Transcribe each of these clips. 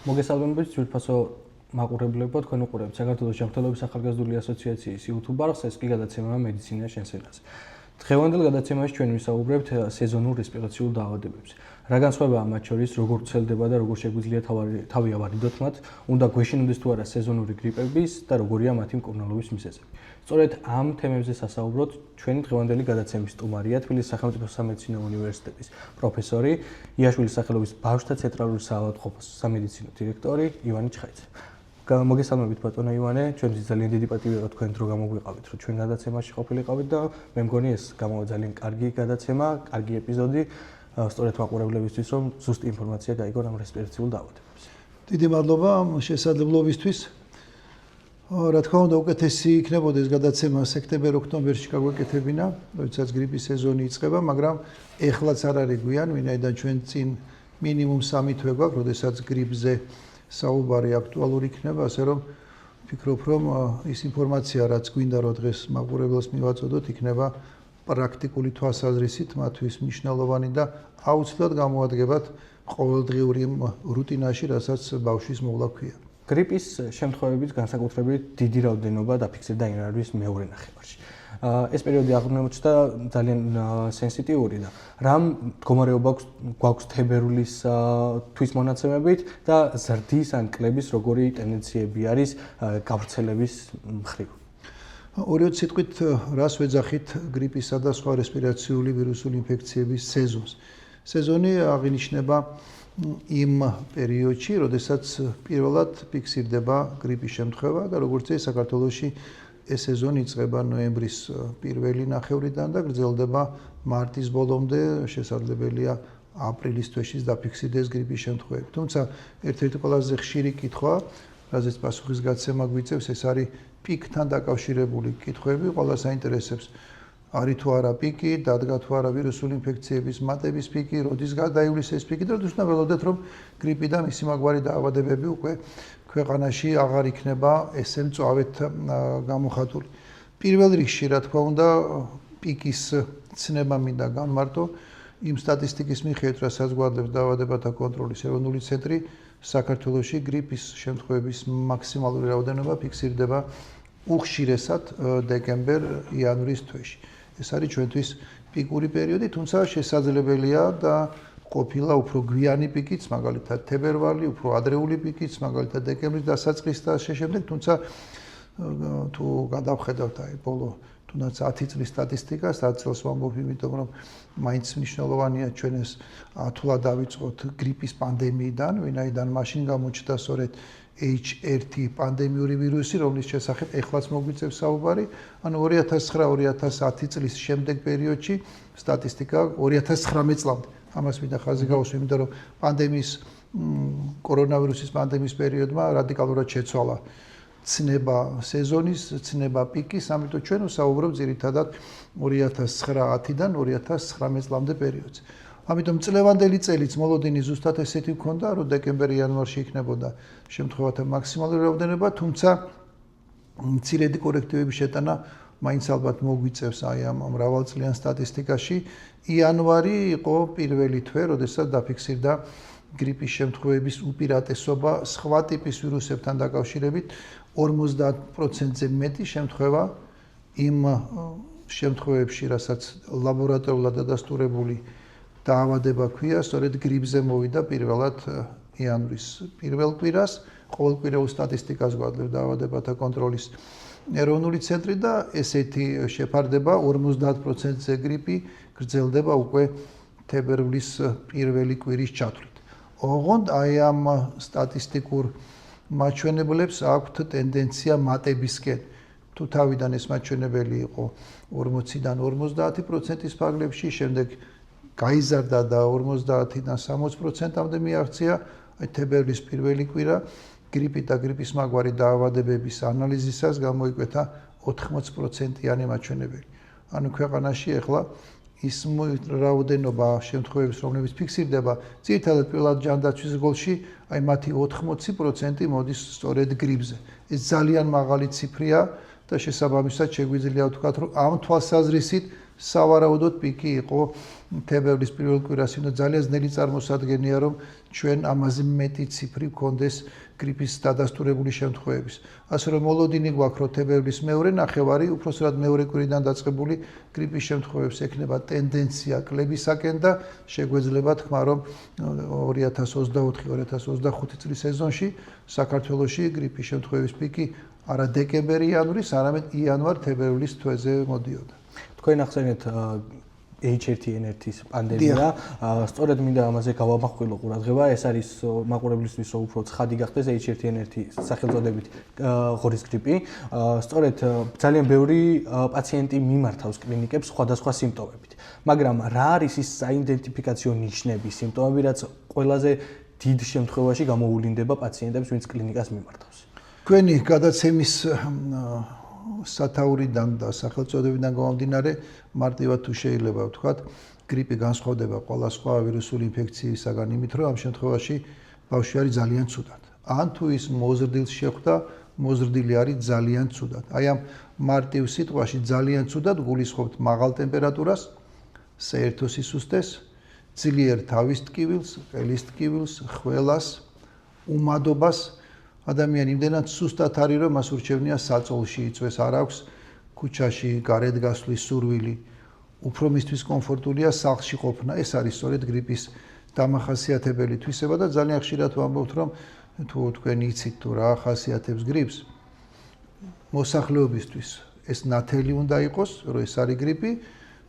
მოგესალმებით ძვირფასო მაყურებლებო, თქვენ უყურებთ საქართველოს ჯანმრთელობის ახალგაზრდული ასოციაციის YouTube არხს, ეს კი გადაცემა მედიცინა შენსენაზე. დღევანდელ გადაცემაში ჩვენ ვისაუბრებთ სეზონურ რესპირაციულ დაავადებებზე. რა განსხვავებაა მათ შორის, როგორ ვრცელდება და როგორ შეგვიძლია თავი ავარიდოთ მათ, უნდა გვეშინოდეს თუ არა სეზონური გრიპების და როგორია მათი მკურნალობის მიზეზები. სწორედ ამ თემებზე სასაუბროთ ჩვენი დღევანდელი გადაცემის სტუმარია თბილისის სახელმწიფო სამედიცინო უნივერსიტეტის პროფესორი, იაშვილის სახელობის ბავშვთა ცენტრალური საავადმყოფოს სამედიცინო დირექტორი ივანე ჩხაიძე. მოგესალმებით ბატონო ივანე, ჩვენთვის ძალიან დიდი პატივი იყო თქვენ დრო გამოგვიყავით, რომ ჩვენ გადაცემაში ყოფილიყავით და მე მგონი ეს გამოვა ძალიან კარგი გადაცემა, კარგი ეპიზოდი, სწორედ მაყურებლებისთვის, რომ ზუსტი ინფორმაცია გაიგონ ამ რესპირაციულ დაავადებებზე. დიდი მადლობა შესაძლებლობისთვის. რა თქმა უნდა, უკეთესი იქნებოდა ეს გადაცემა სექტემბერ-ოქტომბერში გაგვეკეთებინა, როდესაც გრიპის სეზონი იწყება, მაგრამ ეხლაც არ არის გვიან, ვინაიდან ჩვენ წინ მინიმუმ 3 თვე გვაქვს, როდესაც გრიპზე საუბარი აქტუალური იქნება, ასე რომ ვფიქრობ, რომ ის ინფორმაცია, რაც გვინდა რომ დღეს მაყურებელს მივაწოდოთ, იქნება პრაქტიკული თვალსაზრისით მათთვის მნიშვნელოვანი და აუცილებლად გამოადგებათ ყოველდღიური რუტინაში, რასაც ბავშვის მოვლა ქვია. გრიპის შემთხვევების განსაკუთრებით დიდი რაოდენობა დაფიქსირდა იანვრის მეორე ნახევარში. ეს პერიოდი აღმოჩნდა ძალიან სენსიტიური და რა მდგომარეობა გვაქვს თებერვლის თვის მონაცემებით და ზრდის ან კლების როგორი ტენდენციები არის გავრცელების მხრივ. ორიოდ სიტყვით რას ვეძახით გრიპისა და სხვა რესპირაციული ვირუსული ინფექციების სეზონს. სეზონი აღინიშნება იმ პერიოდში, როდესაც პირველად ფიქსირდება გრიპის შემთხვევა და როგორც წესი საქართველოში ეს სეზონი იწყება ნოემბრის პირველი ნახევრიდან და გრძელდება მარტის ბოლომდე, შესაძლებელია აპრილის თვეშიც დაფიქსირდეს გრიპის შემთხვევები. თუმცა ერთ-ერთი ყველაზე ხშირი კითხვა, რაზეც პასუხისგაცემა გვიწევს, ეს არის პიკთან დაკავშირებული კითხვები, ყველას აინტერესებს არის თუ არა პიკი, დადგა თუ არა ვირუსული ინფექციების მატების პიკი, როდის გადაივლის ეს პიკი და თუნდაც ველოდეთ, რომ გრიპი და მისი მაგვარი დაავადებები უკვე ქვეყანაში აღარ იქნება ესე მწვავედ გამოხატული. პირველ რიგში, რა თქმა უნდა, პიკის ცნება მინდა განმარტო იმ სტატისტიკის მიხედვით, რასაც გვადლებს დაავადებათა კონტროლის ეროვნული ცენტრი, საქართველოში გრიპის შემთხვევების მაქსიმალური რაოდენობა ფიქსირდება უხშირესად დეკემბერ-იანვრის თვეში. ეს არის ჩვენთვის პიკური პერიოდი, თუმცა შესაძლებელია და ყოფილა უფრო გვიანი პიკიც, მაგალითად თებერვალი, უფრო ადრეული პიკიც, მაგალითად დეკემბრის დასაწყის და შემდეგ, თუმცა თუ გადავხედავთ აი ბოლო თუნდაც 10 წლის სტატისტიკას, 10 წელს ვამბობ, იმიტომ რომ მაინც მნიშვნელოვანია ჩვენ ეს თულად დავიწყოთ გრიპის პანდემიიდან, ვინაიდან მაშინ გამოჩნდა სწორედ H1 პანდემიური ვირუსი, რომლის შესახებ ეხლაც მოგვიწევს საუბარი, ანუ 2009-2010 წლის შემდეგ პერიოდში სტატისტიკა 2019 წლამდე. ამას მინდა ხაზი გავუსვა, იმიტომ რომ პანდემიის კორონავირუსის პანდემიის პერიოდმა რადიკალურად შეცვალა ცნება სეზონის, ცნება პიკის, ამიტომ ჩვენ ვსაუბრობთ ძირითადად 2009-დან 2019 წლამდე პერიოდზე. ამიტომ წლევანდელი წელიც მოლოდინი ზუსტად ესეთი ვქონდა, რომ დეკემბერ-იანვარში იქნებოდა შემთხვევათა მაქსიმალური რაოდენობა, თუმცა მცირედი კორექტივების შეტანა მაინც ალბათ მოგვიწევს აი ამ მრავალწლიან სტატისტიკაში. იანვარი იყო პირველი თვე, როდესაც დაფიქსირდა გრიპის შემთხვევების უპირატესობა სხვა ტიპის ვირუსებთან დაკავშირებით 50%-ზე მეტი შემთხვევა იმ შემთხვევებში, რასაც ლაბორატორიულად დადასტურებული დაავადება ქვია, სწორედ გრიპზე მოვიდა პირველად იანვრის პირველ კვირას, ყოველკვირეულ სტატისტიკას გვადლებს დაავადებათა კონტროლის ეროვნული ცენტრი და ესეთი შეფარდება 50%-ზე გრიპი გრძელდება უკვე თებერვლის პირველი კვირის ჩათვლით. ოღონდ აი ამ სტატისტიკურ მაჩვენებლებს აქვთ ტენდენცია მატებისკენ. თუ თავიდან ეს მაჩვენებელი იყო 40-დან 50%-ის ფარგლებში, შემდეგ გაიზარდა და 50-დან 60%-მდე მიაღწია, აი თებერვლის პირველი კვირა გრიპი და გრიპის მაგვარი დაავადებების ანალიზისას გამოიკვეთა 80%-იანი მაჩვენებელი. ანუ ქვეყანაში ახლა ის რაოდენობა შემთხვევების, რომლებიც ფიქსირდება, ძირითადად პირველად ჯანდაცვის გოლში, აი მათი 80% მოდის სწორედ გრიპზე. ეს ძალიან მაღალი ციფრია და შესაბამისად შეგვიძლია ვთქვათ, რომ ამ თვალსაზრისით სავარაუდოდ პიკი იყო თებერვლის პირველ კვირას, და ძალიან ძნელი წარმოსადგენია, რომ ჩვენ ამაზე მეტი ციფრი გქონდეს გრიპის დადასტურებული შემთხვევების. ასე რომ მოლოდინი გვაქვს, რომ თებერვლის მეორე ნახევარი, უпроსტად მეორე კვირიდან დაწყებული გრიპის შემთხვევებს ექნება ტენდენცია კლებისაკენ და შეგვეძლება თქმა, რომ 2024-2025 წლის სეზონში საქართველოში გრიპის შემთხვევების პიკი არა დეკემბერ-იანვრის, არამედ იანვარ-თებერვლის თვეზე მოდიოდა. თქვენ ახსენეთ H1N1-ის პანდემია, სწორედ მინდა ამაზე გავამახვილო ყურადღება, ეს არის მაყურებლისთვის უფრო ცხადი გახდეს H1N1 სახელწოდებით ღორის გრიპი. სწორედ ძალიან ბევრი პაციენტი მიმართავს კლინიკებს სხვადასხვა სიმპტომებით. მაგრამ რა არის ის საიდენტიფიკაციო ნიშნები, სიმპტომები, რაც ყველაზე დიდ შემთხვევაში გამოულინდება პაციენტებს, ვინც კლინიკას მიმართავს? თქვენი გადაცემის სათაურიდან და სახელწოდებიდან გამომდინარე, მარტივად თუ შეიძლება ვთქვათ, გრიპი განსხვავდება ყველა სხვა ვირუსული ინფექციისაგან იმით, რომ ამ შემთხვევაში ბავშვი არის ძალიან ცუდად. ან თუ ის მოზრდილს შეხვდა, მოზრდილი არის ძალიან ცუდად. აი ამ მარტივ სიტყვაში ძალიან ცუდად გულისხმობთ მაღალ ტემპერატურას, საერთო სისუსტეს, ძლიერ თავის ტკივილს, ყელის ტკივილს, ხველას, უმადობას. ადამიანი იმდენად სუსტად არის, რომ მას ურჩევნია საწოლში იწვეს, არ აქვს ქუჩაში გარეთ გასვლის სურვილი. უფრო მისთვის კომფორტულია სახლში ყოფნა. ეს არის სწორედ გრიპის დამახასიათებელი თვისება და ძალიან ხშირად ვამბობთ, რომ თუ თქვენ იცით თუ რა ახასიათებს გრიპს, მოსახლეობისთვის ეს ნათელი უნდა იყოს, რომ ეს არის გრიპი,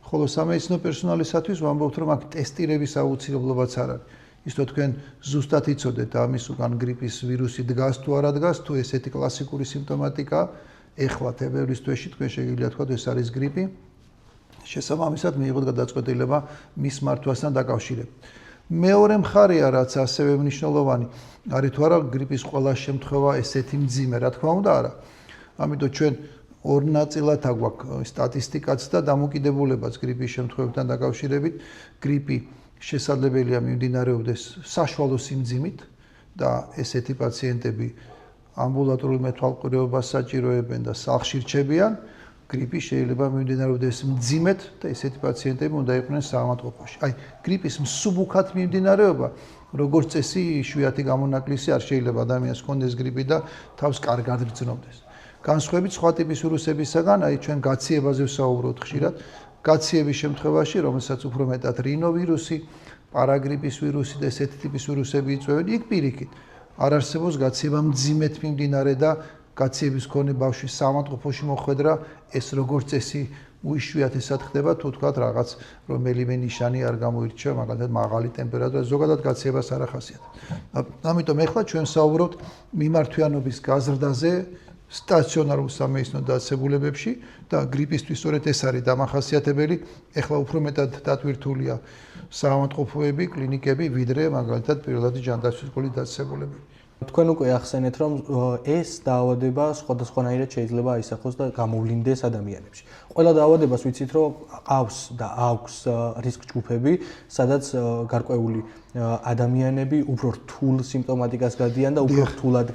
ხოლო სამედიცინო პერსონალისათვის ვამბობთ, რომ აქ ტესტირების აუცილებლობაც არ არის. ის თუ თქვენ ზუსტად იცოდეთ ამის უკან გრიპის ვირუსი დგას თუ არა დგას, თუ ესეთი კლასიკური სიმპტომატიკა, ეხლა თებერვლის თვეში თქვენ შეგიძლიათ თქვა, ეს არის გრიპი. შესაბამისად მიიღოთ გადაწყვეტილება მის მართვასთან დაკავშირებით. მეორე მხარეა, რაც ასევე მნიშვნელოვანი, არის თუ არა გრიპის ყველა შემთხვევა ესეთი მძიმე, რა თქმა უნდა არა. ამიტომ ჩვენ ორ ნაწილად აგვაქვს სტატისტიკაც და დამოკიდებულებაც გრიპის შემთხვევებთან დაკავშირებით. გრიპი შესაძლებელია მიმდინარეობდეს საშუალო სიმძიმით და ესეთი პაციენტები ამბულატორულ მეთვალყურეობას საჭიროებენ და სახლში რჩებიან. გრიპი შეიძლება მიმდინარეობდეს მძიმედ და ესეთი პაციენტები უნდა იყვნენ საავადმყოფოში. აი, გრიპის მსუბუქად მიმდინარეობა, როგორც წესი, იშვიათი გამონაკლისი არ შეიძლება ადამიანს ჰქონდეს გრიპი და თავს კარგად გრძნობდეს. განსხვავებით სხვა ტიპის ვირუსებისაგან, აი ჩვენ გაციებაზე ვსაუბრობთ ხშირად. გაციების შემთხვევაში, რომელსაც უფრო მეტად რინოვირუსი, პარაგრიპის ვირუსი და ესეთი ტიპის ვირუსები იწვევენ, იქ პირიქით არ არსებობს გაციება მძიმედ მიმდინარე და გაციების მქონე ბავშვის საავადმყოფოში მოხვედრა, ეს როგორც წესი უიშვიათესად ხდება, თუ თქვათ რაღაც რომელიმე ნიშანი არ გამოირჩევა, მაგალითად მაღალი ტემპერატურა, ზოგადად გაციებას არ ახასიათებს. ამიტომ ეხლა ჩვენ ვსაუბრობთ მიმართვიანობის გაზრდაზე სტაციონარულ სამედიცინო დაწესებულებებში და გრიპისთვის სწორედ ეს არის დამახასიათებელი. ეხლა უფრო მეტად დატვირთულია საავადმყოფოები, კლინიკები, ვიდრე მაგალითად პირველადი ჯანდაცვის დაწესებულებები. თქვენ უკვე ახსენეთ, რომ ეს დაავადება სხვადასხვანაირად შეიძლება აისახოს და გამოვლინდეს ადამიანებში. ყველა დაავადებას ვიცით, რომ ყავს და აქვს რისკ ჯგუფები, სადაც გარკვეული ადამიანები უფრო რთულ სიმპტომატიკას გადიან და უფრო რთულად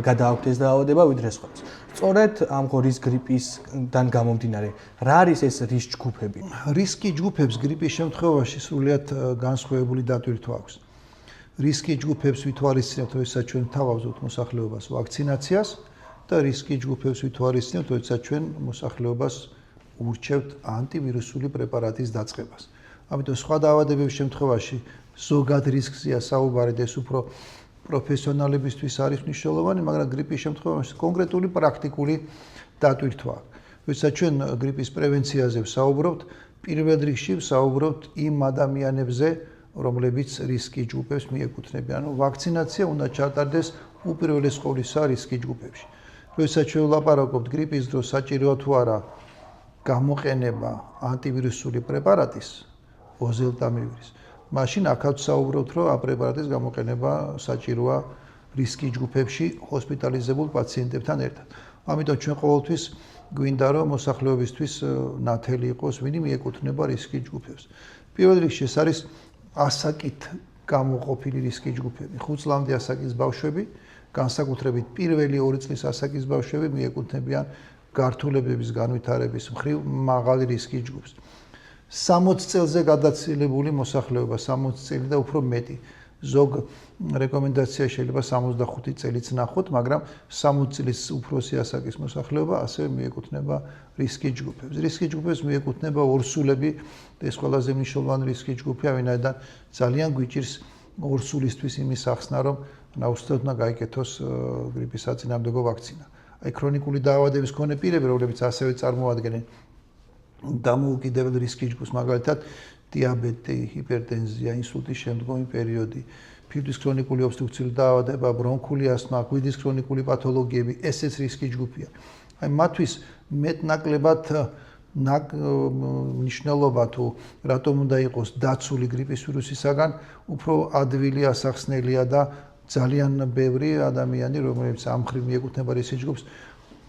გადააქვთ ეს დაავადება, ვიდრე სხვებს. სწორედ ამ ღორის გრიპისგან გამომდინარე, რა არის ეს რისკ ჯგუფები? რისკი ჯგუფებს გრიპის შემთხვევაში სრულიად განსხვავებული დატვირთვა აქვს. რისკი ჯგუფებს ვითვალისწინებთ, როდესაც ჩვენ თავავზოთ მოსახლეობას ვაქცინაციას და რისკი ჯგუფებს ვითვალისწინებთ, როდესაც ჩვენ მოსახლეობას ურჩევთ ანტივირუსული პრეპარატის დაწყებას. ამიტომ სხვა დაავადებების შემთხვევაში ზოგად რისკზეა საუბარი და ეს უფრო პროფესიონალებისთვის არის მნიშვნელოვანი, მაგრამ გრიპის შემთხვევაში კონკრეტული პრაქტიკული დატვირთვა. როდესაც ჩვენ გრიპის პრევენციაზე ვსაუბრობთ, პირველ რიგში ვსაუბრობთ იმ ადამიანებზე, რომლებიც რისკი ჯგუფებს მიეკუთვნებიან. ანუ ვაქცინაცია უნდა ჩატარდეს უპირველეს ყოვლისა რისკი ჯგუფებში. როდესაც ჩვენ ვლაპარაკობთ გრიპის დროს საჭიროა თუ არა გამოყენება ანტივირუსული პრეპარატის, ოზელტამივირის, მაშინ აქაც ვსაუბრობთ, რომ ამ პრეპარატის გამოყენება საჭიროა რისკი ჯგუფებში ჰოსპიტალიზებულ პაციენტებთან ერთად. ამიტომ ჩვენ ყოველთვის გვინდა, რომ მოსახლეობისთვის ნათელი იყოს, ვინი მიეკუთვნება რისკი ჯგუფებს. პირველ რიგში ეს არის ასაკით გამოყოფილი რისკი ჯგუფები. 5 წლამდე ასაკის ბავშვები, განსაკუთრებით პირველი 2 წლის ასაკის ბავშვები მიეკუთვნებიან გართულებების განვითარების მხრივ მაღალი რისკის ჯგუფს. 60 წელზე გადაცილებული მოსახლეობა, 60 წელი და უფრო მეტი. ზოგ რეკომენდაცია შეიძლება 65 წელიც ნახოთ, მაგრამ 60 წლის უფროსი ასაკის მოსახლეობა ასევე მიეკუთვნება რისკის ჯგუფებს. რისკის ჯგუფებს მიეკუთვნება ორსულები, ეს ყველაზე მნიშვნელოვანი რისკის ჯგუფია, ვინაიდან ძალიან გვიჭირს ორსულისთვის იმის ახსნა, რომ აუცილებლად უნდა გაიკეთოს გრიპის საწინააღმდეგო ვაქცინა. აი ქრონიკული დაავადების მქონე პირები, რომლებიც ასევე წარმოადგენენ დამოუკიდებელ რისკის ჯგუფს, მაგალითად დიაბეტი, ჰიპერტენზია, ინსულტის შემდგომი პერიოდი, ფირთვის ქრონიკული ობსტრუქციული დაავადება, ბრონქული ასთმა, ღვიდის ქრონიკული პათოლოგიები, ესეც რისკის ჯგუფია. აი მათთვის მეტნაკლებად მნიშვნელობა თუ რატომ უნდა იყოს დაცული გრიპის ვირუსისაგან, უფრო ადვილი ასახსნელია და ძალიან ბევრი ადამიანი, რომელიც ამ მხრივ მიეკუთვნება რისკის ჯგუფს,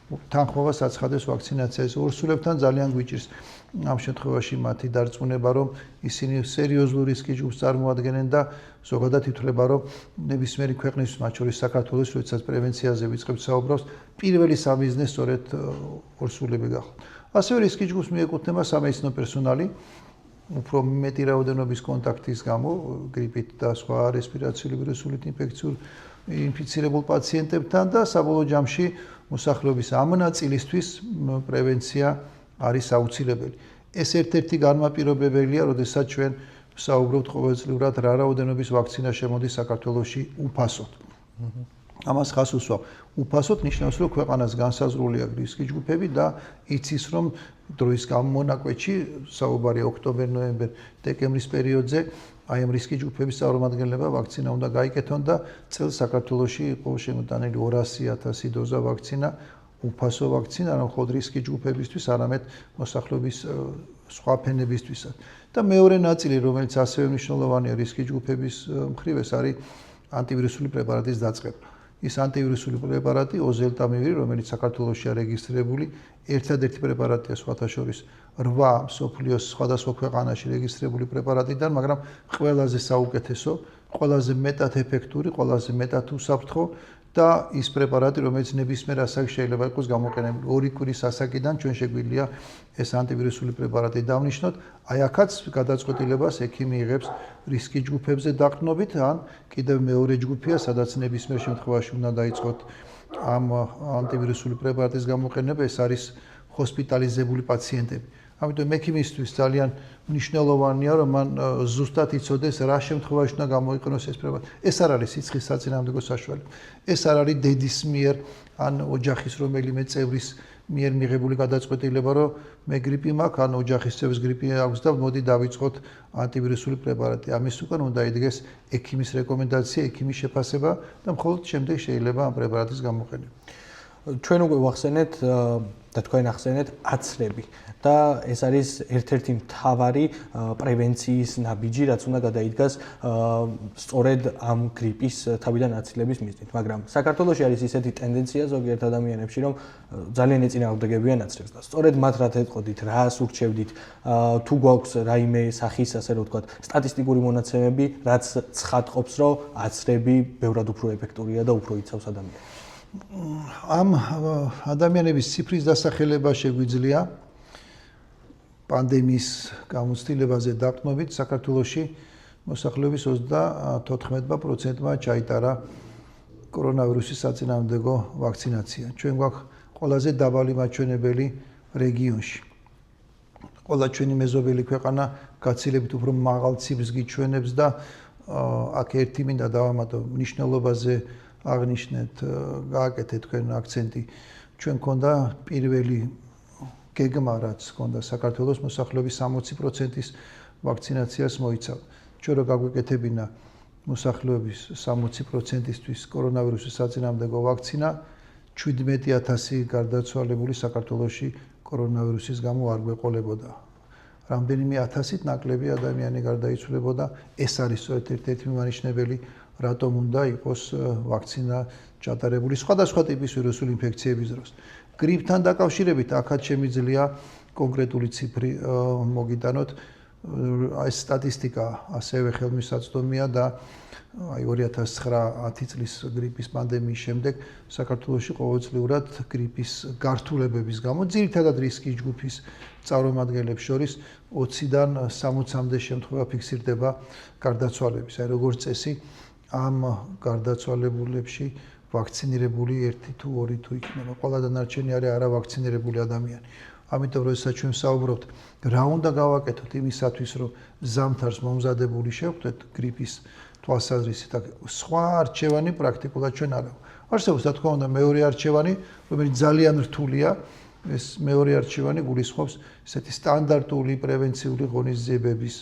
თანხმობას აცხადებს ვაქცინაციას. ორსულებთან ძალიან გვიჭირს ამ შემთხვევაში მათი დარწმუნება, რომ ისინი სერიოზულ რისკის ჯგუფს წარმოადგენენ და ზოგადად ითვლება, რომ ნებისმიერი ქვეყნის, მათ შორის საქართველოს, როდესაც პრევენციაზე ვიწყებთ საუბრობს, პირველი სამიზნე სწორედ ორსულები გახლავთ. ასევე რისკის ჯგუფს მიეკუთვნება სამედიცინო პერსონალი, უფრო მეტი რაოდენობის კონტაქტის გამო გრიპით და სხვა რესპირაციული ვირუსული ინფექციურ ინფიცირებულ პაციენტებთან და საბოლოო ჯამში მოსახლეობის ამ ნაწილისთვის პრევენცია არის აუცილებელი. ეს ერთ-ერთი განმაპირობებელია, როდესაც ჩვენ ვსაუბრობთ ყოველწლიურად რა რაოდენობის ვაქცინა შემოდის საქართველოში უფასოდ. ამას ხას უსვამ. უფასოდ ნიშნავს, რომ ქვეყანას განსაზღვრული აქვს რისკის ჯგუფები და იცის, რომ დროის გამონაკვეთში, საუბარია ოქტომბერ, ნოემბერ, დეკემბრის პერიოდზე, აი ამ რისკის ჯგუფების წარმომადგენლებმა ვაქცინა უნდა გაიკეთონ და წელს საქართველოში იყო შემოტანილი 200,000 დოზა ვაქცინა, უფასო ვაქცინა, არა მხოლოდ რისკის ჯგუფებისთვის, არამედ მოსახლეობის სხვა ფენებისთვისაც. და მეორე ნაწილი, რომელიც ასევე მნიშვნელოვანია რისკის ჯგუფების მხრივ, ეს არის ანტივირუსული პრეპარატის დაწყება. ის ანტივირუსული პრეპარატი ოზელტამივირი, რომელიც საქართველოშია რეგისტრირებული, ერთადერთი პრეპარატია სხვათა შორის 8 მსოფლიოს სხვადასხვა ქვეყანაში რეგისტრირებული პრეპარატიდან, მაგრამ ყველაზე საუკეთესო, ყველაზე მეტად ეფექტური, ყველაზე მეტად უსაფრთხო და ის პრეპარატი, რომელიც ნებისმიერ ასაკში შეიძლება იყოს გამოყენებული. 2 კვირის ასაკიდან ჩვენ შეგვიძლია ეს ანტივირუსული პრეპარატი დავნიშნოთ. აი აქაც გადაწყვეტილებას ექიმი იღებს რისკის ჯგუფებზე დაყრდნობით, ან კიდევ მეორე ჯგუფია, სადაც ნებისმიერ შემთხვევაში უნდა დაიწყოთ ამ ანტივირუსული პრეპარატის გამოყენება, ეს არის ჰოსპიტალიზებული პაციენტები. ამიტომ ექიმისთვის ძალიან მნიშვნელოვანია, რომ მან ზუსტად იცოდეს, რა შემთხვევაში უნდა გამოიყენოს ეს პრეპარატი. ეს არ არის სიცხის საწინააღმდეგო საშუალება. ეს არ არის დედის მიერ ან ოჯახის რომელიმე წევრის მიერ მიღებული გადაწყვეტილება, რომ მე გრიპი მაქვს, ან ოჯახის წევრის გრიპი აქვს და მოდი დავიწყოთ ანტივირუსული პრეპარატი. ამის უკან უნდა იდგეს ექიმის რეკომენდაცია, ექიმის შეფასება და მხოლოდ შემდეგ შეიძლება ამ პრეპარატის გამოყენება. ჩვენ უკვე ვახსენეთ და თქვენ ახსენეთ აცრები და ეს არის ერთ-ერთი მთავარი პრევენციის ნაბიჯი, რაც უნდა გადაიდგას სწორედ ამ გრიპის თავიდან აცილების მიზნით. მაგრამ საქართველოში არის ისეთი ტენდენცია ზოგიერთ ადამიანებში, რომ ძალიან ეწინააღმდეგებიან აცრებს და სწორედ მათ რა ეთყოდით, რას ურჩევდით, თუ გვაქვს რაიმე სახის, ასე რომ ვთქვათ, სტატისტიკური მონაცემები, რაც ცხადყოფს, რომ აცრები ბევრად უფრო ეფექტურია და უფრო იცავს ადამიანებს. ამ ადამიანების ციფრის დასახელება შეგვიძლია პანდემიის გამოცდილებაზე დაყრდნობით საქართველოში მოსახლეობის 34%-მა ჩაიტარა კორონავირუსის საწინააღმდეგო ვაქცინაცია. ჩვენ გვაქვს ყველაზე დაბალი მაჩვენებელი რეგიონში. ყველა ჩვენი მეზობელი ქვეყანა გაცილებით უფრო მაღალ ციფრს გიჩვენებს და აქ ერთი მინდა დავამატო მნიშვნელობაზე აღნიშნეთ, გააკეთეთ თქვენ აქცენტი. ჩვენ გქონდა პირველი გეგმა, რაც გქონდა საქართველოს მოსახლეობის 60%-ის ვაქცინაციას მოიცავ. ჩვენ რო გაგვეკეთებინა მოსახლეობის 60%-ისთვის კორონავირუსის საწინააღმდეგო ვაქცინა, 17,000 გარდაცვალებული საქართველოში კორონავირუსის გამო არ გვეყოლებოდა. რამდენიმე ათასით ნაკლები ადამიანი გარდაიცვლებოდა. ეს არის სწორედ ერთ-ერთი მიმანიშნებელი, რატომ უნდა იყოს ვაქცინა ჩატარებული სხვადასხვა ტიპის ვირუსული ინფექციების დროს. გრიპთან დაკავშირებით აქაც შემიძლია კონკრეტული ციფრი მოგიტანოთ. ეს სტატისტიკა ასევე ხელმისაწვდომია და აი 2009-10 წლის გრიპის პანდემიის შემდეგ საქართველოში ყოველწლიურად გრიპის გართულებების გამო ძირითადად რისკის ჯგუფის წარმომადგენლებს შორის 20-დან 60-მდე შემთხვევა ფიქსირდება გარდაცვალების. აი როგორც წესი ამ გარდაცვალებულებში ვაქცინირებული 1 თუ 2 თუ იქნება. ყველა დანარჩენი არის არავაქცინირებული ადამიანი. ამიტომ როდესაც ჩვენ საუბრობთ რა უნდა გავაკეთოთ იმისათვის რომ ზამთარს მომზადებული შევხვდეთ გრიპის თვალსაზრისით და სხვა არჩევანი პრაქტიკულად ჩვენ არ აქვს. არსებობს რა თქმა უნდა მეორე არჩევანი, რომელიც ძალიან რთულია. ეს მეორე არჩევანი გულისხმობს ესეთი სტანდარტული პრევენციული ღონისძიებების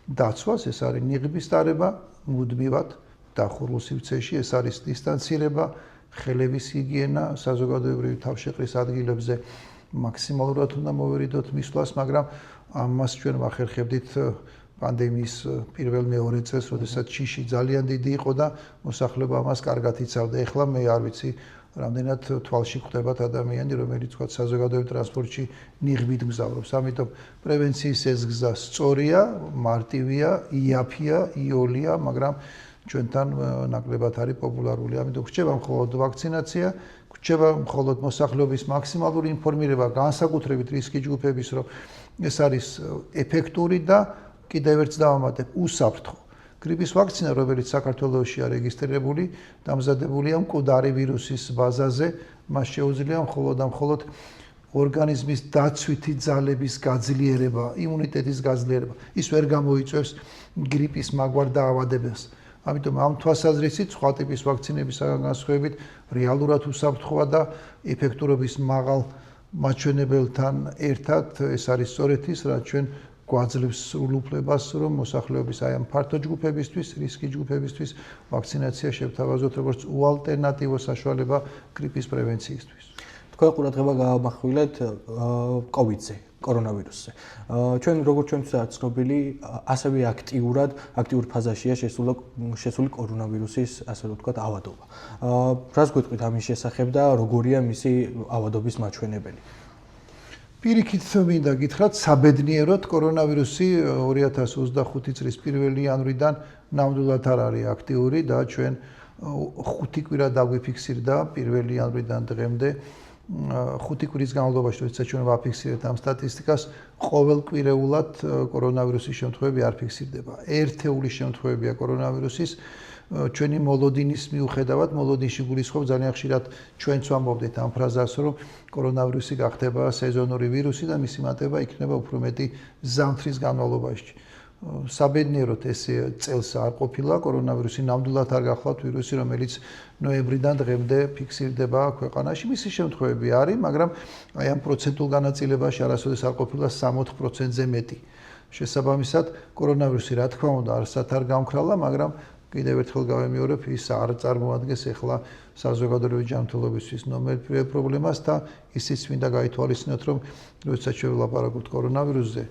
დაცვას, ეს არის ნიღბის ტარება მუდმივად დახურულ სივრცეში, ეს არის დისტანცირება, ხელების ჰიგიენა, საზოგადოებრივი თავშეყრის ადგილებზე მაქსიმალურად უნდა მოვერიდოთ მისვლას, მაგრამ ამას ჩვენ ვახერხებდით პანდემიის პირველ-მეორე წელს, როდესაც შიში ძალიან დიდი იყო და მოსახლეობა ამას კარგად იცავდა. ეხლა მე არ ვიცი, რამდენად თვალში ხვდებათ ადამიანი, რომელიც თქვა საზოგადოებრივ ტრანსპორტში ნიღბით გზავრობს. ამიტომ პრევენციის ეს გზა სწორია, მარტივია, იაფია, იოლია, მაგრამ ჩვენთან ნაკლებად არის პოპულარული. ამიტომ გვჭირდება მხოლოდ ვაქცინაცია, გვჭირდება მხოლოდ მოსახლეობის მაქსიმალური ინფორმირება, განსაკუთრებით რისკის ჯგუფების, რომ ეს არის ეფექტური და კიდევ ერთს დავამატებ, უსაფრთხო. გრიპის ვაქცინა, რომელიც საქართველოში არის რეგისტრირებული, დამზადებულია მკვდარი ვირუსის ბაზაზე, მას შეუძლია მხოლოდ ორგანიზმის დაცვითი ძალების გაძლიერება, იმუნიტეტის გაძლიერება. ის ვერ გამოიწვევს გრიპის მაგვარ დაავადებას. ამიტომ ამ თვალსაზრისით სხვა ტიპის ვაქცინებისგან განსხვავებით რეალურად უსაფრთხოა და ეფექტურობის მაღალ მაჩვენებელთან ერთად ეს არის სწორედ ის, რაც ჩვენ გვაძლევს სრულ უფლებას, რომ მოსახლეობის აი ამ ფართო ჯგუფებისთვის, რისკის ჯგუფებისთვის ვაქცინაცია შევთავაზოთ როგორც უალტერნატივო საშუალება გრიპის პრევენციისთვის. თქვენ ყურადღება გაამახვილეთ კოვიდზე, კორონავირუსზე. ჩვენ როგორც ჩვენთვისაც ცნობილი, ასევე აქტიურ ფაზაშია შესული კორონავირუსის, ასე რომ ვთქვათ, ავადობა. რას გვეტყვით ამის შესახებ და როგორია მისი ავადობის მაჩვენებელი? პირიქით მინდა გითხრათ, საბედნიეროდ კორონავირუსი 2025 წლის 1 იანვრიდან ნამდვილად არ არის აქტიური და ჩვენ 5 კვირა დაგვიფიქსირდა 1 იანვრიდან დღემდე. 5 კვირის განმავლობაში, როდესაც ჩვენ ვაფიქსირეთ ამ სტატისტიკას, ყოველკვირეულად კორონავირუსის შემთხვევები არ ფიქსირდება. ერთეული შემთხვევებია კორონავირუსის. ჩვენი მოლოდინის მიუხედავად, მოლოდინში გულისხმობ ძალიან ხშირად ჩვენც ვამბობდით ამ ფრაზას, რომ კორონავირუსი გახდება სეზონური ვირუსი და მისი მატება იქნება უფრო მეტი ზამთრის განმავლობაში. საბედნიეროდ ეს წელს არ ყოფილა, კორონავირუსი ნამდვილად არ გახლავთ ვირუსი, რომელიც ნოემბრიდან დღემდე ფიქსირდება ქვეყანაში. მისი შემთხვევები არის, მაგრამ აი ამ პროცენტულ განაწილებაში არასოდეს არ ყოფილა 60%-ზე მეტი. შესაბამისად, კორონავირუსი რა თქმა უნდა არსად არ გამქრალა, მაგრამ კიდევ ერთხელ გავემეორებ, ის არ წარმოადგენს ახლა საზოგადოებრივი ჯანმრთელობისთვის ნომერ პირველ პრობლემას და ისიც მინდა გაითვალისწინოთ, რომ როდესაც ჩვენ ვლაპარაკობთ კორონავირუსზე,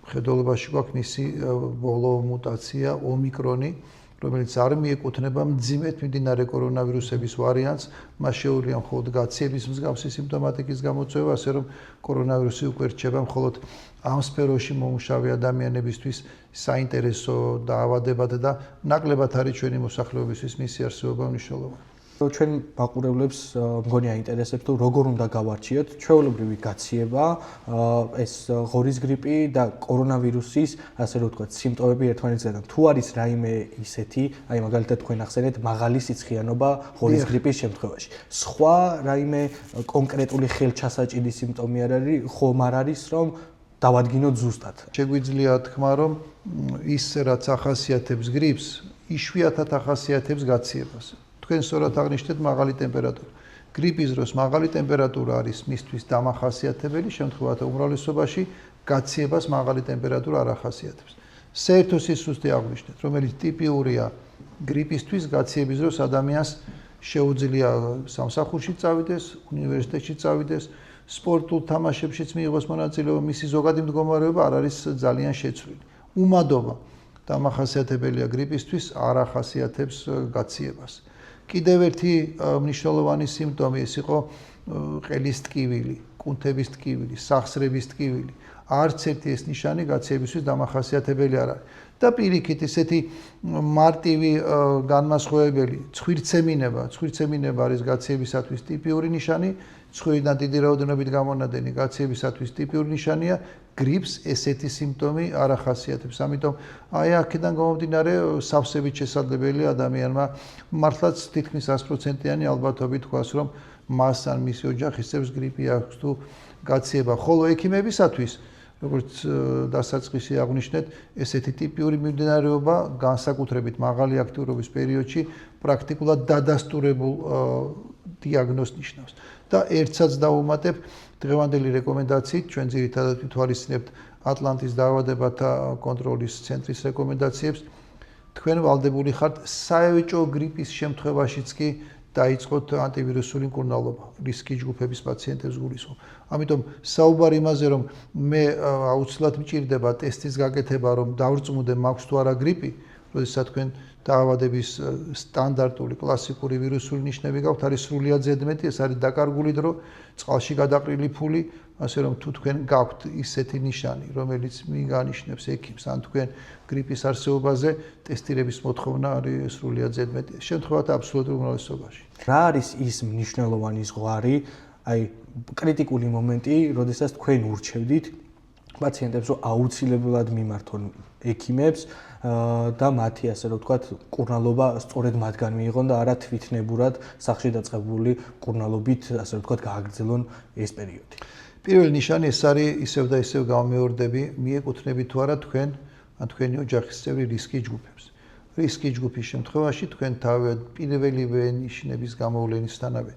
ხედველობაში გვაქვს მისი ბოლო მუტაცია ომიკრონი, რომელიც არ მიეკუთვნება მძიმედ მიმდინარე კორონავირუსების ვარიანტს, მას შეუძლია მხოლოდ გაციების მსგავსი სიმპტომატიკის გამოწვევა, ასე რომ კორონავირუსი უკვე რჩება მხოლოდ ამ სფეროში მომუშავე ადამიანებისთვის საინტერესო დაავადებად და ნაკლებად არის ჩვენი მოსახლეობისთვის მისი არსებობა მნიშვნელოვანი. ჩვენ მაყურებლებს მგონი აინტერესებს თუ როგორ უნდა გავარჩიოთ ჩვეულებრივი გაციება, ეს ღორის გრიპი და კორონავირუსის, ასე რომ ვთქვათ, სიმპტომები ერთმანეთისგან. თუ არის რაიმე ისეთი, აი მაგალითად თქვენ ახსენეთ მაღალი სიცხიანობა ღორის გრიპის შემთხვევაში. სხვა რაიმე კონკრეტული ხელჩასაჭირი სიმპტომი ხომ არ არის, რომ დავადგინოთ ზუსტად. შეგვიძლია თქვა, რომ ის რაც ახასიათებს გრიპს, იშვიათად ახასიათებს გაციებას. თქვენ სწორად აღნიშნეთ მაღალი ტემპერატურა. გრიპის დროს მაღალი ტემპერატურა არის მისთვის დამახასიათებელი, შემთხვევათა უმრავლესობაში გაციებას მაღალი ტემპერატურა არ ახასიათებს. საერთო სისუსტე აღნიშნეთ, რომელიც ტიპიურია გრიპისთვის, გაციების დროს ადამიანს შეუძლია სამსახურში წავიდეს, უნივერსიტეტში წავიდეს, სპორტულ თამაშებშიც მიიღოს მონაწილეობა, მისი ზოგადი მდგომარეობა არ არის ძალიან შეცვლილი. უმადობა დამახასიათებელია გრიპისთვის, არ ახასიათებს გაციებას. კიდევ ერთი მნიშვნელოვანი სიმპტომი ეს იყო ყელის ტკივილი, კუნთების ტკივილი, სახსრების ტკივილი. არც ერთი ეს ნიშანი გაცეებისთვის დამახასიათებელი არ არის. და პირიქით ესეთი მარტივი განმასხვავებელი ცხვირცემინება არის გაცეებისათვის ტიპიური ნიშანი, ცხვირიდან დიდი რაოდენობით გამონადენი გაცეებისათვის ტიპიური ნიშანია, გრიპს ესეთი სიმპტომი არ ახასიათებს. ამიტომ აი აქედან გამომდინარე სავსებით შესაძლებელია ადამიანმა მართლაც თითქმის 100%-იანი ალბათობით თქვას, რომ მას ან მისი ოჯახის წევრს გრიპი აქვს თუ გაცეება. ხოლო ექიმებისათვის როგორც დასაწყისი აღნიშნეთ, ესეთი ტიპიური მიმდინარეობა განსაკუთრებით მაღალი აქტიურობის პერიოდში პრაქტიკულად დადასტურებულ დიაგნოზს ნიშნავს. და ერთსაც დავუმატებ დღევანდელი რეკომენდაციით, ჩვენ ძირითადად ვითვალისწინებთ ატლანტის დაავადებათა კონტროლის ცენტრის რეკომენდაციებს. თქვენ ვალდებული ხართ საეჭვო გრიპის შემთხვევაშიც კი დაიწყოთ ანტივირუსული მკურნალობა, რისკის ჯგუფების პაციენტებს გულისხმობ. ამიტომ საუბარი იმაზე, რომ მე აუცილებლად მჭირდება ტესტის გაკეთება, რომ დავრწმუნდე მაქვს თუ არა გრიპი, როდესაც თქვენ დაავადების სტანდარტული კლასიკური ვირუსული ნიშნები გაქვთ, არის სრულიად ზედმეტი, ეს არის დაკარგული დრო, წყალში გადაყრილი ფული, ასე რომ თუ თქვენ გაქვთ ისეთი ნიშანი, რომელიც მიგანიშნებს ექიმს, ან თქვენ გრიპის არსებობაზე, ტესტირების მოთხოვნა არის სრულიად ზედმეტი. შემთხვევათა აბსოლუტურ უმრავლესობაში. რა არის ის მნიშვნელოვანი ზღვარი, აი კრიტიკული მომენტი, როდესაც თქვენ ურჩევდით პაციენტებს, რომ აუცილებლად მიმართონ ექიმებს და მათი ასე რომ ვთქვათ, მკურნალობა სწორედ მათგან მიიღონ და არა თვითნებურად სახში დაწყებული მკურნალობით, ასე რომ ვთქვათ, გააგრძელონ ეს პერიოდი. პირველი ნიშანი ეს არის ისევ და ისევ გამომეორდები, მიეკუთვნებით თუ არა თქვენ ან თქვენი ოჯახის წევრი რისკის ჯგუფებს. რისკის ჯგუფის შემთხვევაში თქვენ თავად პირველივე ნიშნების გამოვლენისთანავე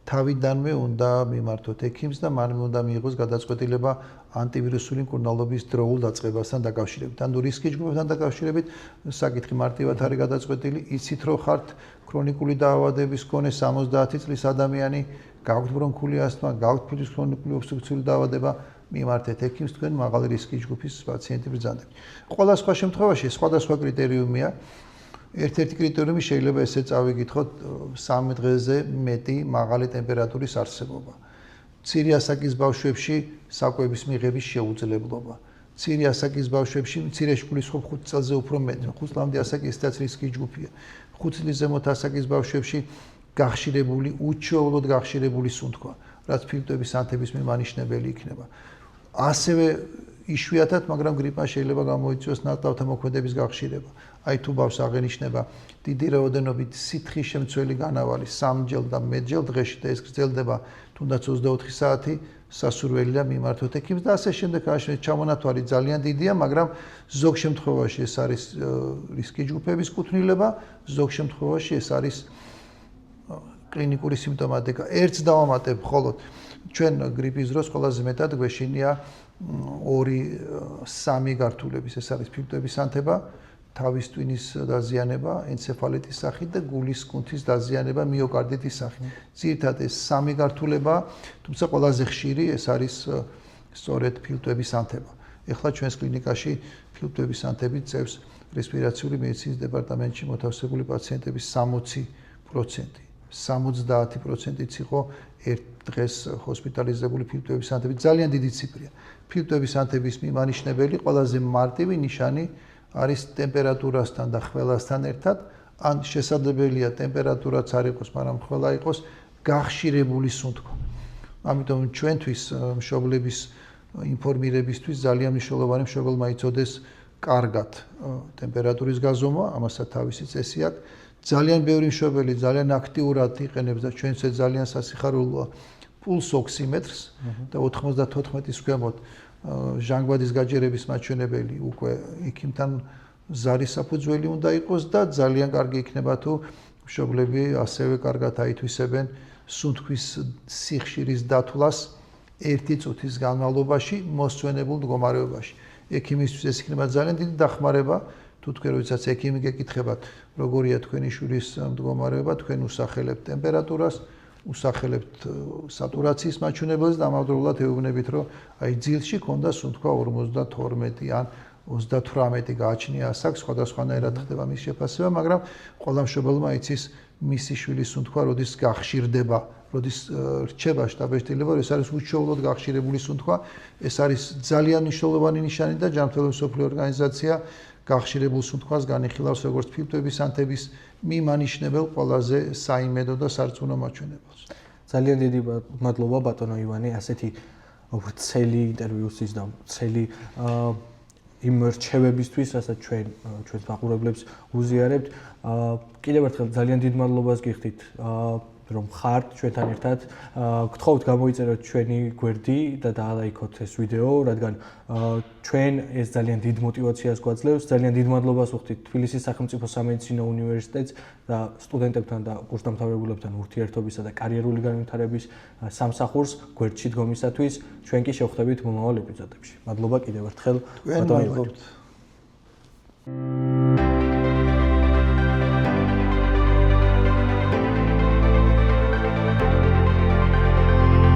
თავიდანვე უნდა მიმართოთ ექიმს და მანვე უნდა მიიღოს გადაწყვეტილება ანტივირუსული მკურნალობის დროულ დაწყებასთან დაკავშირებით. ანუ რისკის ჯგუფებთან დაკავშირებით საკითხი მარტივად არის გადაწყვეტილი, იცით რომ ხართ ქრონიკული დაავადების მქონე 70 წლის ადამიანი, გაქვთ ბრონქული ასთმა, გაქვთ ფირის ქრონიკული ობსტრუქციული დაავადება, მიმართეთ ექიმს, თქვენ მაღალი რისკის ჯგუფის პაციენტი ბრძანდებთ. ყველა სხვა შემთხვევაში სხვადასხვა კრიტერიუმია. ერთ-ერთი კრიტერიუმი შეიძლება ესე წავიკითხოთ 3 დღეზე მეტი მაღალი ტემპერატურის არსებობა. მცირე ასაკის ბავშვებში საკვების მიღების შეუძლებლობა. მცირე ასაკის ბავშვებში მცირე შვილისხმობ 5 წელზე უფრო მეტი, 5 წლამდე ასაკი ესეც რისკის ჯგუფია. 5 წლის ზემოთ ასაკის ბავშვებში გახშირებული, უჩვეულოდ გახშირებული სუნთქვა, რაც ფილტვების ანთების მიმანიშნებელი იქნება. ასევე იშვიათად, მაგრამ გრიპმა შეიძლება გამოიწვიოს ნატავთა მოქმედების გახშირება. აი თუ ბავშვს აღენიშნება დიდი რაოდენობით სითხის შემცველი განავალი 3-ჯერ და მეტჯერ დღეში და ეს გრძელდება თუნდაც 24 საათი, სასურველია მიმართოთ ექიმს და ასე შემდეგ. ჩამონათვალი ძალიან დიდია, მაგრამ ზოგ შემთხვევაში ეს არის რისკის ჯგუფების კუთვნილება, ზოგ შემთხვევაში ეს არის კლინიკური სიმპტომატიკა. ერთს დავამატებ მხოლოდ ჩვენ გრიპის დროს ყველაზე მეტად გვეშინია 2-3 გართულების, ეს არის ფილტვების ანთება, თავის ტვინის დაზიანება, ენცეფალიტის სახით და გულის კუნთის დაზიანება მიოკარდიტის სახით. ძირითადად ეს 3 გართულება, თუმცა ყველაზე ხშირი ეს არის სწორედ ფილტვების ანთება. ეხლა ჩვენს კლინიკაში ფილტვების ანთებით წევს რესპირაციული მედიცინის დეპარტამენტში მოთავსებული პაციენტების 60%. 70%-იც იყო ერთ დღეს ჰოსპიტალიზებული ფილტვების ანთებით. ძალიან დიდი ციფრია. ფილტვების ანთების მიმანიშნებელი ყველაზე მარტივი ნიშანი არის ტემპერატურასთან და ხველასთან ერთად, ან შესაძლებელია ტემპერატურაც არ იყოს, მაგრამ ხველა იყოს გახშირებული სუნთქვა. ამიტომ ჩვენთვის მშობლების ინფორმირებისთვის ძალიან მნიშვნელოვანი მშობელმა იცოდეს კარგად ტემპერატურის გაზომვა, ამასაც თავისი წესი აქვს. ძალიან ბევრი მშობელი ძალიან აქტიურად იყენებს და ჩვენც ძალიან სასიხარულოა პულს ოქსიმეტრს და 94-ის ქვემოთ ჟანგბადის გაჯერების მაჩვენებელი უკვე ექიმთან ზარის საფუძველი უნდა იყოს და ძალიან კარგი იქნება თუ მშობლები ასევე კარგად აითვისებენ სუნთქვის სიხშირის დათვლას 1 წუთის განმავლობაში მოსწვენებულ მდგომარეობაში. ექიმისთვის ეს იქნება ძალიან დიდი დახმარება. თუ თქვენ როდესაც ექიმი გეკითხებათ, როგორია თქვენი შვილის მდგომარეობა, თქვენ უსახელებთ ტემპერატურას, უსახელებთ სატურაციის მაჩვენებელს და ამავდროულად ეუბნებით, რომ აი ძილში ქონდა სუნთქვა 52 ან 38 გააჩნია ასაკს, სხვადასხვანაირად ხდება მის შეფასება, მაგრამ ყველა მშობელმა იცის მისი შვილის სუნთქვა როდის გახშირდება, როდის რჩება შტაბ-ეჭდილება, ეს არის უშუალოდ გახშირებული სუნთქვა, ეს არის ძალიან მნიშვნელოვანი ნიშანი და ჯანმრთელობის მსოფლიო ორგანიზაცია გახშირებულ სუნთქვას განიხილავს როგორც ფირფიტების ანთების მიმანიშნებელ ყველაზე საიმედო და სარწმუნო მაჩვენებელს. ძალიან დიდი მადლობა ბატონო ივანე, ასეთი ვრცელი ინტერვიუსის და ვრცელი იმ რჩევებისთვის, რასაც ჩვენს მაყურებლებს უზიარებთ. კიდევ ერთხელ ძალიან დიდ მადლობას გიხდით, რომ ხართ ჩვენთან ერთად. გთხოვთ გამოიწეროთ ჩვენი გვერდი და დაალაიქოთ ეს ვიდეო, რადგან ჩვენ ეს ძალიან დიდ мотивაციას გვაძლევს. ძალიან დიდ მადლობას ვუხდით თბილისის სახელმწიფო სამედიცინო უნივერსიტეტს და სტუდენტებთან და კურსდამთავრებულებთან ურთიერთობისა და კარიერული განვითარების სამსახურს გვერდში დგომისათვის. ჩვენ კი შევხვდებით მომავალ ეპიზოდებში. მადლობა კიდევ ერთხელ ბატონო ივანე.